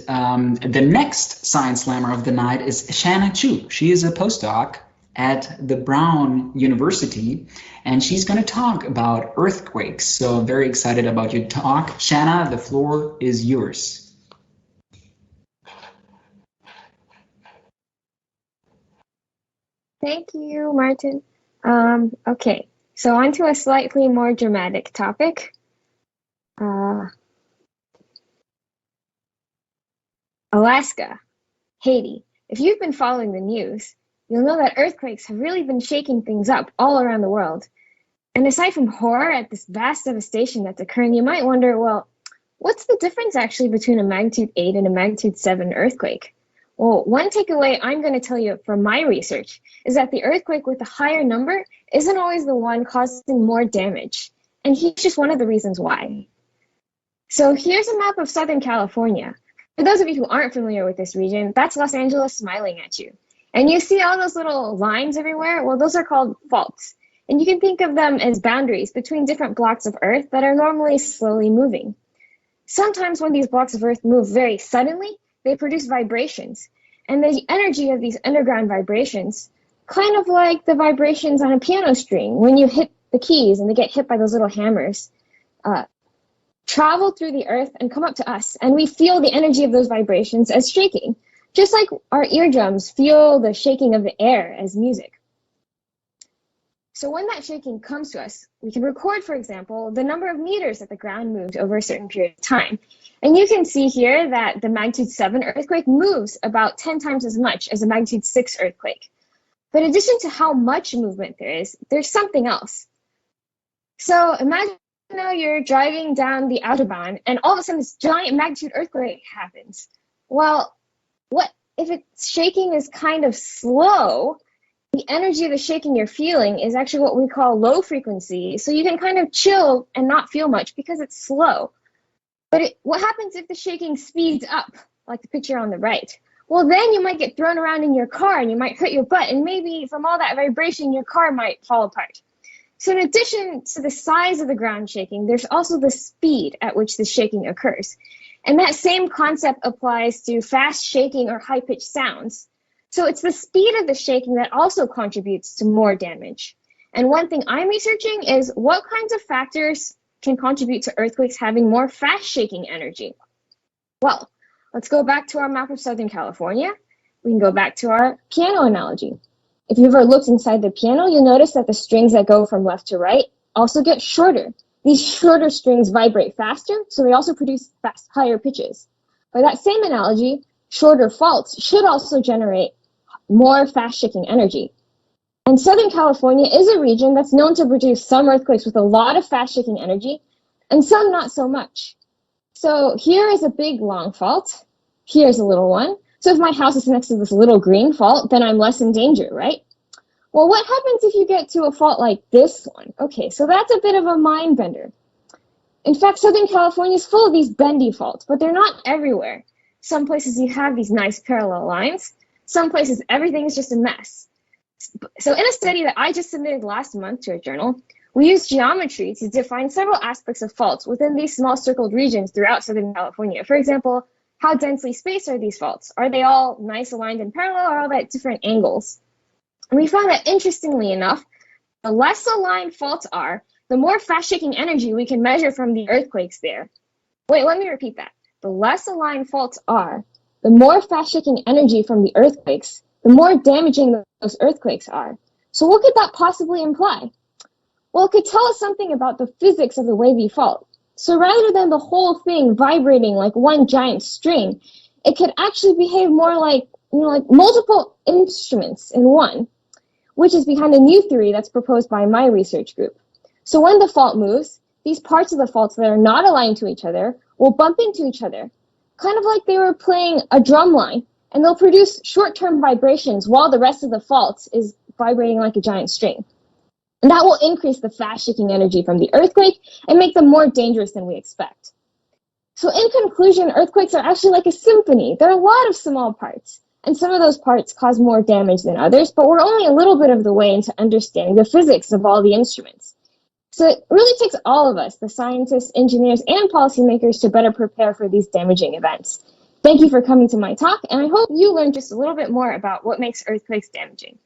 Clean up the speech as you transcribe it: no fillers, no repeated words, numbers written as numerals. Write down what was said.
the next Science Slammer of the night is Shanna Chu. She is a postdoc at the Brown University, and she's going to talk about earthquakes. So I'm very excited about your talk. Shanna, the floor is yours. Thank you, Martin. Okay, so on to a slightly more dramatic topic. Alaska, Haiti. If you've been following the news, you'll know that earthquakes have really been shaking things up all around the world. And aside from horror at this vast devastation that's occurring, you might wonder, well, what's the difference actually between a magnitude 8 and a magnitude 7 earthquake? Well, one takeaway I'm going to tell you from my research is that the earthquake with a higher number isn't always the one causing more damage. And here's just one of the reasons why. So here's a map of Southern California. For those of you who aren't familiar with this region, that's Los Angeles smiling at you. And you see all those little lines everywhere? Well, those are called faults. And you can think of them as boundaries between different blocks of Earth that are normally slowly moving. Sometimes when these blocks of Earth move very suddenly, they produce vibrations. And the energy of these underground vibrations, kind of like the vibrations on a piano string when you hit the keys and they get hit by those little hammers, travel through the earth and come up to us, and we feel the energy of those vibrations as shaking, just like our eardrums feel the shaking of the air as music. So when that shaking comes to us, we can record, for example, the number of meters that the ground moved over a certain period of time. And you can see here that the magnitude 7 earthquake moves about 10 times as much as a magnitude 6 earthquake. But in addition to how much movement there is, there's something else. So imagine now you're driving down the Autobahn and all of a sudden this giant magnitude earthquake happens. Well, what if its shaking is kind of slow? The energy of the shaking you're feeling is actually what we call low frequency, so you can kind of chill and not feel much because it's slow. But what happens if the shaking speeds up, like the picture on the right? Well, then you might get thrown around in your car and you might hurt your butt, and maybe from all that vibration, your car might fall apart. So in addition to the size of the ground shaking, there's also the speed at which the shaking occurs. And that same concept applies to fast shaking or high-pitched sounds. So it's the speed of the shaking that also contributes to more damage. And one thing I'm researching is what kinds of factors can contribute to earthquakes having more fast shaking energy. Well, let's go back to our map of Southern California. We can go back to our piano analogy. If you've ever looked inside the piano, you'll notice that the strings that go from left to right also get shorter. These shorter strings vibrate faster, so they also produce higher pitches. By that same analogy, shorter faults should also generate more fast-shaking energy. And Southern California is a region that's known to produce some earthquakes with a lot of fast-shaking energy, and some not so much. So here is a big, long fault. Here's a little one. So if my house is next to this little green fault, then I'm less in danger, right? Well, what happens if you get to a fault like this one? Okay, so that's a bit of a mind bender. In fact, Southern California is full of these bendy faults, but they're not everywhere. Some places you have these nice parallel lines. Some places everything is just a mess. So in a study that I just submitted last month to a journal, we used geometry to define several aspects of faults within these small circled regions throughout Southern California. For example, how densely spaced are these faults? Are they all nice aligned and parallel, or all at different angles? And we found that, interestingly enough, the less aligned faults are, the more fast-shaking energy we can measure from the earthquakes there. Wait, let me repeat that. The less aligned faults are, the more fast-shaking energy from the earthquakes, the more damaging those earthquakes are. So what could that possibly imply? Well, it could tell us something about the physics of the wavy fault. So rather than the whole thing vibrating like one giant string, it could actually behave more like, like multiple instruments in one, which is behind a new theory that's proposed by my research group. So when the fault moves, these parts of the faults that are not aligned to each other will bump into each other, kind of like they were playing a drum line, and they'll produce short-term vibrations while the rest of the fault is vibrating like a giant string. And that will increase the fast-shaking energy from the earthquake and make them more dangerous than we expect. So in conclusion, earthquakes are actually like a symphony. There are a lot of small parts, and some of those parts cause more damage than others, but we're only a little bit of the way into understanding the physics of all the instruments. So it really takes all of us, the scientists, engineers, and policymakers, to better prepare for these damaging events. Thank you for coming to my talk, and I hope you learned just a little bit more about what makes earthquakes damaging.